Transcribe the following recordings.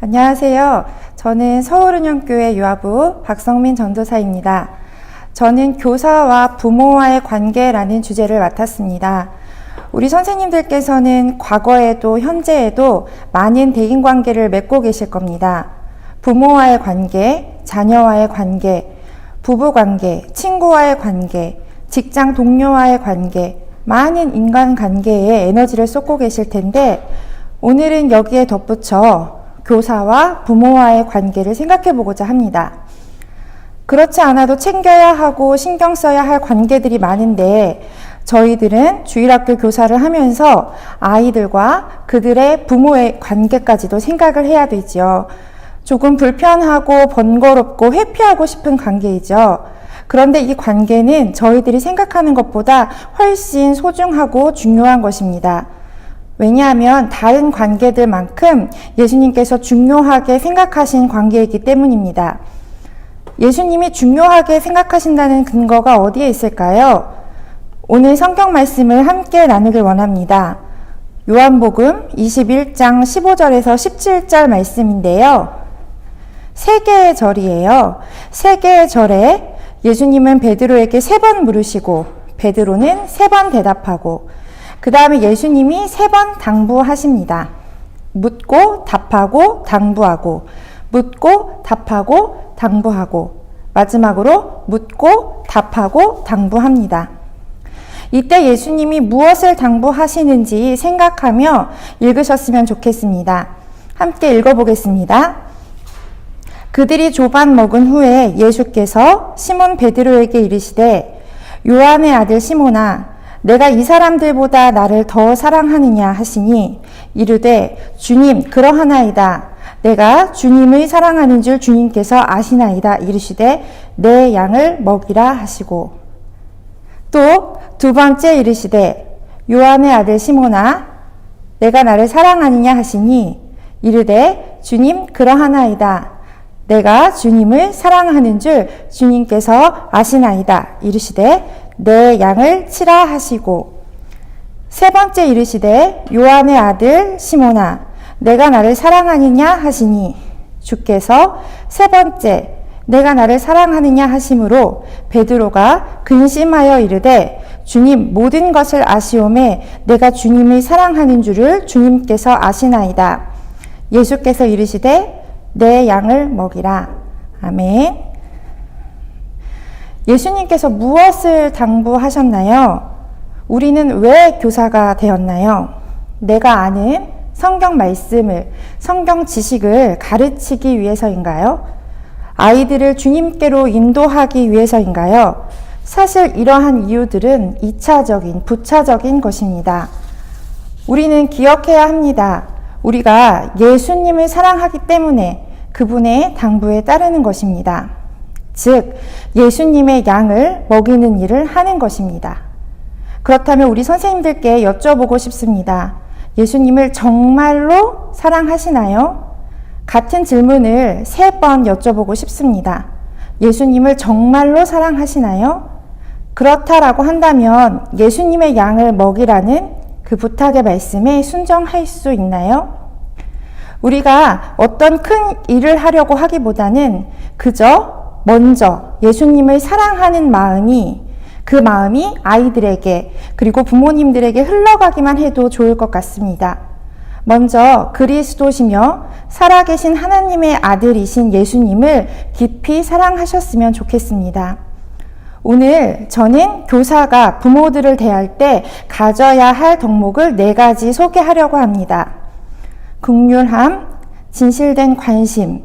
안녕하세요. 저는 서울은영교회 유아부 박성민 전도사입니다. 저는 교사와 부모와의 관계라는 주제를 맡았습니다. 우리 선생님들께서는 과거에도 현재에도 많은 대인관계를 맺고 계실 겁니다. 부모와의 관계, 자녀와의 관계, 부부관계, 친구와의 관계, 직장 동료와의 관계, 많은 인간관계에 에너지를 쏟고 계실 텐데 오늘은 여기에 덧붙여 교사와 부모와의 관계를 생각해 보고자 합니다. 그렇지 않아도 챙겨야 하고 신경 써야 할 관계들이 많은데 저희들은 주일학교 교사를 하면서 아이들과 그들의 부모의 관계까지도 생각을 해야 되지요. 조금 불편하고 번거롭고 회피하고 싶은 관계이죠. 그런데 이 관계는 저희들이 생각하는 것보다 훨씬 소중하고 중요한 것입니다. 왜냐하면 다른 관계들만큼 예수님께서 중요하게 생각하신 관계이기 때문입니다. 예수님이 중요하게 생각하신다는 근거가 어디에 있을까요? 오늘 성경 말씀을 함께 나누길 원합니다. 요한복음 21장 15절에서 17절 말씀인데요. 세 개의 절이에요. 세 개의 절에 예수님은 베드로에게 3번 물으시고 베드로는 3번 대답하고 그 다음에 예수님이 3번 당부하십니다. 묻고 답하고 당부하고 묻고 답하고 당부하고 마지막으로 묻고 답하고 당부합니다. 이때 예수님이 무엇을 당부하시는지 생각하며 읽으셨으면 좋겠습니다. 함께 읽어보겠습니다. 그들이 조반 먹은 후에 예수께서 시몬 베드로에게 이르시되 요한의 아들 시몬아 내가 이 사람들보다 나를 더 사랑하느냐 하시니 이르되 주님 그러하나이다. 내가 주님을 사랑하는 줄 주님께서 아시나이다. 이르시되 내 양을 먹이라 하시고 또 두 번째 이르시되 요한의 아들 시몬아 내가 나를 사랑하느냐 하시니 이르되 주님 그러하나이다. 내가 주님을 사랑하는 줄 주님께서 아시나이다. 이르시되 내 양을 치라 하시고 세 번째 이르시되 요한의 아들 시몬아 내가 나를 사랑하느냐 하시니 주께서 세 번째 내가 나를 사랑하느냐 하심으로 베드로가 근심하여 이르되 주님 모든 것을 아시오매 내가 주님을 사랑하는 줄을 주님께서 아시나이다. 예수께서 이르시되 내 양을 먹이라. 아멘. 예수님께서 무엇을 당부하셨나요? 우리는 왜 교사가 되었나요? 내가 아는 성경 말씀을, 성경 지식을 가르치기 위해서인가요? 아이들을 주님께로 인도하기 위해서인가요? 사실 이러한 이유들은 2차적인, 부차적인 것입니다. 우리는 기억해야 합니다. 우리가 예수님을 사랑하기 때문에 그분의 당부에 따르는 것입니다. 즉, 예수님의 양을 먹이는 일을 하는 것입니다. 그렇다면 우리 선생님들께 여쭤보고 싶습니다. 예수님을 정말로 사랑하시나요? 같은 질문을 3번 여쭤보고 싶습니다. 예수님을 정말로 사랑하시나요? 그렇다라고 한다면 예수님의 양을 먹이라는 그 부탁의 말씀에 순종할 수 있나요? 우리가 어떤 큰 일을 하려고 하기보다는 그저 먼저 예수님을 사랑하는 마음이 그 마음이 아이들에게 그리고 부모님들에게 흘러가기만 해도 좋을 것 같습니다. 먼저 그리스도시며 살아계신 하나님의 아들이신 예수님을 깊이 사랑하셨으면 좋겠습니다. 오늘 저는 교사가 부모들을 대할 때 가져야 할 덕목을 4가지 소개하려고 합니다. 긍휼함, 진실된 관심,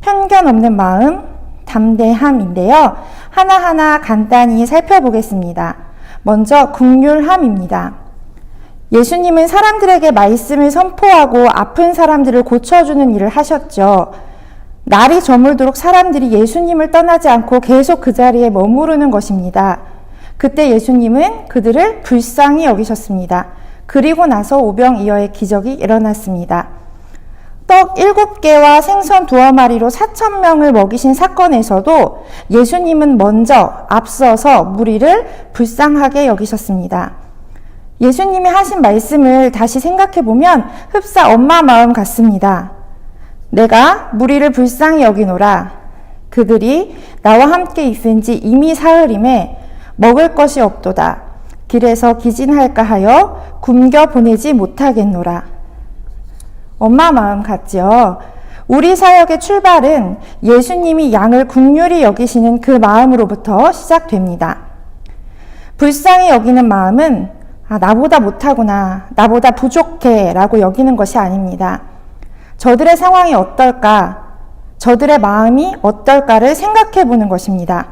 편견 없는 마음, 담대함인데요. 하나하나 간단히 살펴보겠습니다. 먼저 긍휼함입니다. 예수님은 사람들에게 말씀을 선포하고 아픈 사람들을 고쳐주는 일을 하셨죠. 날이 저물도록 사람들이 예수님을 떠나지 않고 계속 그 자리에 머무르는 것입니다. 그때 예수님은 그들을 불쌍히 여기셨습니다. 그리고 나서 오병이어의 기적이 일어났습니다. 떡 7개와 생선 2마리로 4,000명을 먹이신 사건에서도 예수님은 먼저 앞서서 무리를 불쌍하게 여기셨습니다. 예수님이 하신 말씀을 다시 생각해보면 흡사 엄마 마음 같습니다. 내가 무리를 불쌍히 여기노라. 그들이 나와 함께 있은 지 이미 사흘임에 먹을 것이 없도다. 길에서 기진할까 하여 굶겨 보내지 못하겠노라. 엄마 마음 같지요? 우리 사역의 출발은 예수님이 양을 긍휼히 여기시는 그 마음으로부터 시작됩니다. 불쌍히 여기는 마음은 나보다 못하구나, 나보다 부족해 라고 여기는 것이 아닙니다. 저들의 상황이 어떨까, 저들의 마음이 어떨까를 생각해 보는 것입니다.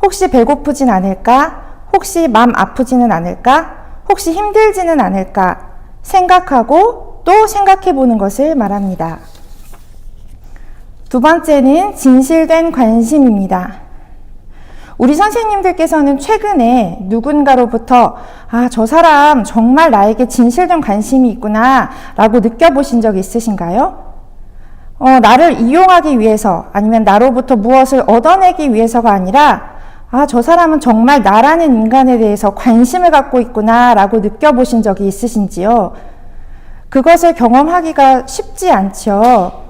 혹시 배고프진 않을까? 혹시 마음 아프지는 않을까? 혹시 힘들지는 않을까? 생각하고 또 생각해 보는 것을 말합니다. 두 번째는 진실된 관심입니다. 우리 선생님들께서는 최근에 누군가로부터 저 사람 정말 나에게 진실된 관심이 있구나 라고 느껴보신 적 있으신가요? 나를 이용하기 위해서 아니면 나로부터 무엇을 얻어내기 위해서가 아니라 저 사람은 정말 나라는 인간에 대해서 관심을 갖고 있구나 라고 느껴보신 적이 있으신지요? 그것을 경험하기가 쉽지 않죠.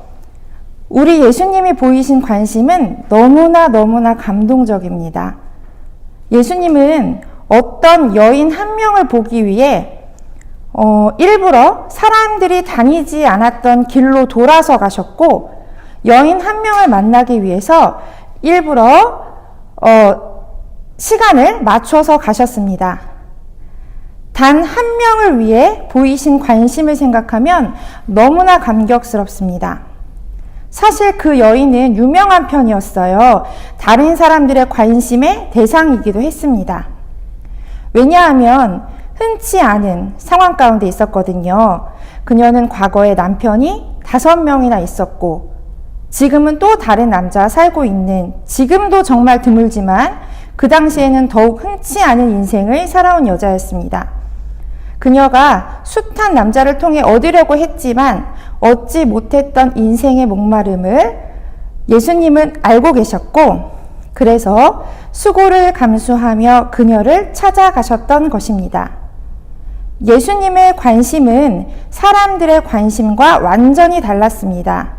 우리 예수님이 보이신 관심은 너무나 감동적입니다. 예수님은 어떤 여인 한 명을 보기 위해 일부러 사람들이 다니지 않았던 길로 돌아서 가셨고, 여인 한 명을 만나기 위해서 일부러 시간을 맞춰서 가셨습니다. 단 한 명을 위해 보이신 관심을 생각하면 너무나 감격스럽습니다. 사실 그 여인은 유명한 편이었어요. 다른 사람들의 관심의 대상이기도 했습니다. 왜냐하면 흔치 않은 상황 가운데 있었거든요. 그녀는 과거에 남편이 5명이나 있었고, 지금은 또 다른 남자와 살고 있는, 지금도 정말 드물지만 그 당시에는 더욱 흔치 않은 인생을 살아온 여자였습니다. 그녀가 숱한 남자를 통해 얻으려고 했지만 얻지 못했던 인생의 목마름을 예수님은 알고 계셨고, 그래서 수고를 감수하며 그녀를 찾아가셨던 것입니다. 예수님의 관심은 사람들의 관심과 완전히 달랐습니다.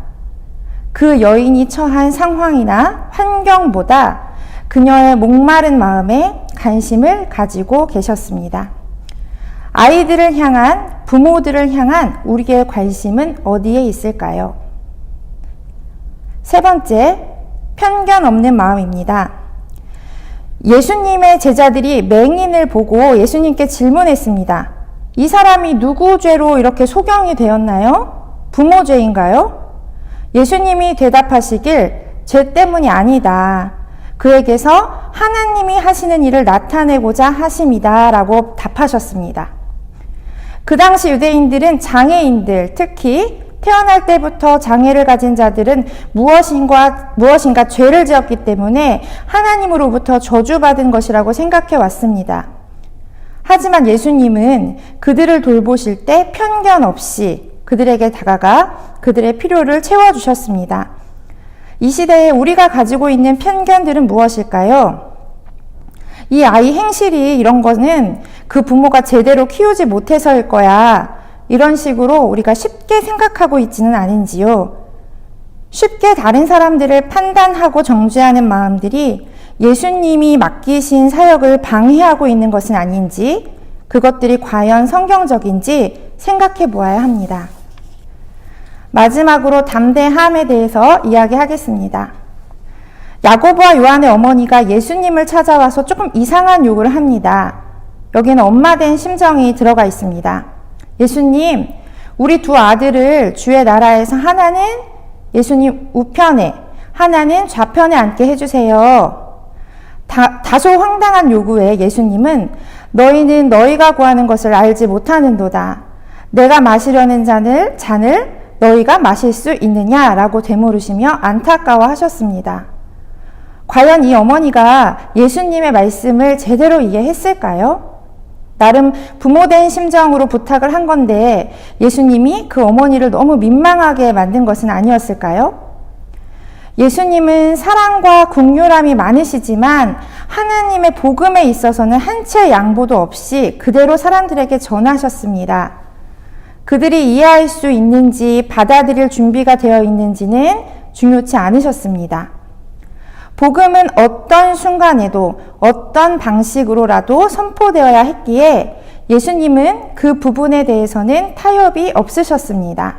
그 여인이 처한 상황이나 환경보다 그녀의 목마른 마음에 관심을 가지고 계셨습니다. 아이들을 향한, 부모들을 향한 우리의 관심은 어디에 있을까요? 세 번째, 편견 없는 마음입니다. 예수님의 제자들이 맹인을 보고 예수님께 질문했습니다. 이 사람이 누구 죄로 이렇게 소경이 되었나요? 부모 죄인가요? 예수님이 대답하시길, 죄 때문이 아니다. 그에게서 하나님이 하시는 일을 나타내고자 하심이다 라고 답하셨습니다. 그 당시 유대인들은 장애인들, 특히 태어날 때부터 장애를 가진 자들은 무엇인가 죄를 지었기 때문에 하나님으로부터 저주받은 것이라고 생각해 왔습니다. 하지만 예수님은 그들을 돌보실 때 편견 없이 그들에게 다가가 그들의 필요를 채워주셨습니다. 이 시대에 우리가 가지고 있는 편견들은 무엇일까요? 이 아이 행실이 이런 거는 그 부모가 제대로 키우지 못해서일 거야. 이런 식으로 우리가 쉽게 생각하고 있지는 않은지요. 쉽게 다른 사람들을 판단하고 정죄하는 마음들이 예수님이 맡기신 사역을 방해하고 있는 것은 아닌지, 그것들이 과연 성경적인지 생각해 보아야 합니다. 마지막으로 담대함에 대해서 이야기하겠습니다. 야고보와 요한의 어머니가 예수님을 찾아와서 조금 이상한 요구를 합니다. 여기는 엄마 된 심정이 들어가 있습니다. 예수님, 우리 두 아들을 주의 나라에서 하나는 예수님 우편에, 하나는 좌편에 앉게 해주세요. 다소 황당한 요구에 예수님은 너희는 너희가 구하는 것을 알지 못하는도다. 내가 마시려는 잔을 너희가 마실 수 있느냐라고 되물으시며 안타까워하셨습니다. 과연 이 어머니가 예수님의 말씀을 제대로 이해했을까요? 나름 부모된 심정으로 부탁을 한 건데 예수님이 그 어머니를 너무 민망하게 만든 것은 아니었을까요? 예수님은 사랑과 긍휼함이 많으시지만 하나님의 복음에 있어서는 한 채 양보도 없이 그대로 사람들에게 전하셨습니다. 그들이 이해할 수 있는지 받아들일 준비가 되어 있는지는 중요치 않으셨습니다. 복음은 어떤 순간에도 어떤 방식으로라도 선포되어야 했기에 예수님은 그 부분에 대해서는 타협이 없으셨습니다.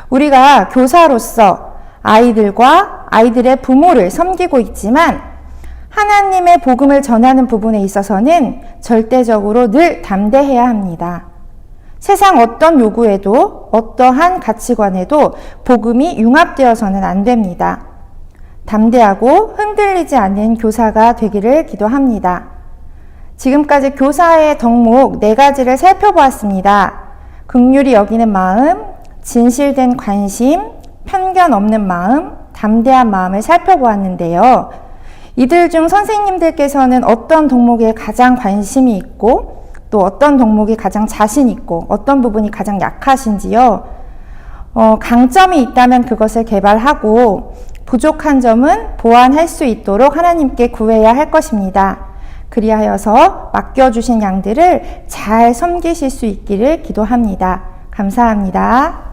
우리가 교사로서 아이들과 아이들의 부모를 섬기고 있지만 하나님의 복음을 전하는 부분에 있어서는 절대적으로 늘 담대해야 합니다. 세상 어떤 요구에도 어떠한 가치관에도 복음이 융합되어서는 안 됩니다. 담대하고 흔들리지 않는 교사가 되기를 기도합니다. 지금까지 교사의 덕목 4가지를 살펴보았습니다. 긍휼히 여기는 마음, 진실된 관심, 편견 없는 마음, 담대한 마음을 살펴보았는데요. 이들 중 선생님들께서는 어떤 덕목에 가장 관심이 있고 또 어떤 덕목이 가장 자신 있고 어떤 부분이 가장 약하신지요. 강점이 있다면 그것을 개발하고 부족한 점은 보완할 수 있도록 하나님께 구해야 할 것입니다. 그리하여서 맡겨주신 양들을 잘 섬기실 수 있기를 기도합니다. 감사합니다.